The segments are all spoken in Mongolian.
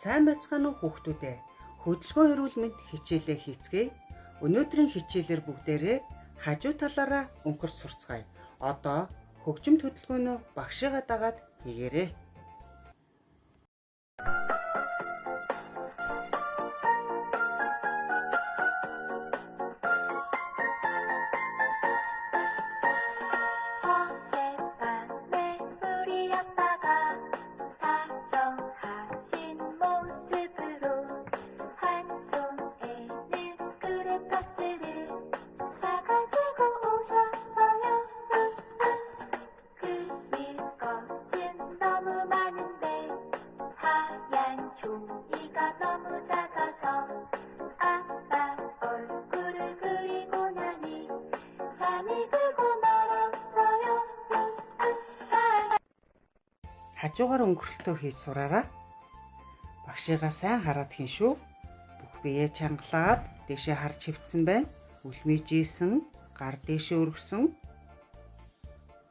Сайн байцгаана уу хүүхдүүдээ. Хөдөлгөөн эрүүл мэнд хичээлээ хийцгээе. Өнөөдрийн хичээлээр бүгдээрээ хажуу талаараа өнгөрч сурцгаая. Одоо хөгжимд хөдөлгөөнөө багшигаа дагаад хийгээрэй. 종이가 너무 작아서 아빠 얼굴을 그리고 나니 잠이 들고 말았어요. Хажуугаар өнгөрөлтөө хийж сураараа. Багшигаа сайн хараад хийн шүү. Бүх биеэ чангалаад дэшээ харж хөвцсөн байна. Үлмий жийсэн, гар дэшээ өргөсөн.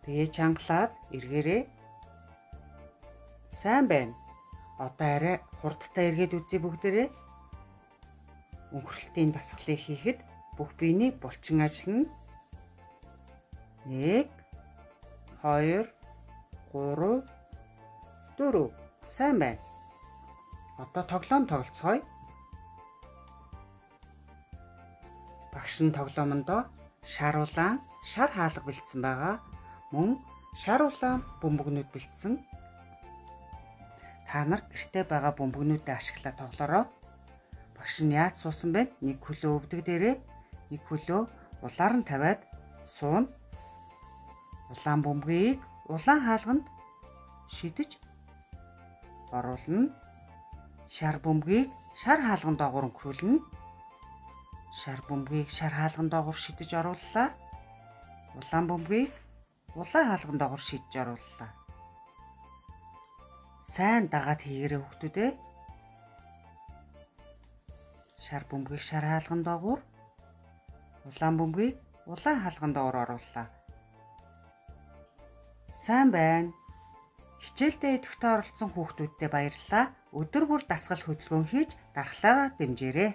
Биеэ чангалаад эргээрээ. Сайн байна. Одоо арай хурдтай эргээд үзье бүгдээрээ. Өнгөрөлтийн дасгалыг хийхэд бүх биений булчин ажиллана. 1 2 3 4 сайн байна. Одоо тоглоом тоглоцгоё. Багш нь тоглоомондоо шар улаан, шар хаалга бэлдсэн байгаа. Мөн шар улаан бөмбөгнүүд бэлдсэн. Та нар гэртээ байгаа бөмбөгнүүдээ ашиглаад тоглоорой. Багш нь яаж суусан бэ? Нэг хөлөө өвдөг дээрээ, нэг хөлөө улаар нь тавиад сууна. Улаан бөмбөгийг улаан хаалганд шидэж оруулна. Шар бөмбөгийг шар хаалган доогуур өнгөрүүлнэ. Шар бөмбөгийг шар хаалган доогуур шидэж орууллаа. Улаан бөмбөгийг улаан хаалган доогуур шидэж орууллаа. Сайн дагаад хийгээрэй хүүхдүүдээ. Шар бөмбөгийг шар хаалган доогуур, улаан бөмбөгийг улаан хаалган доогуур орууллаа. Сайн байна. Хичээлдээ идэвхтэй оролцсон хүүхдүүдтэй баярлалаа. Өдөр бүр дасгал хөдөлгөөн хийж дархлаагаа дэмжээрэй.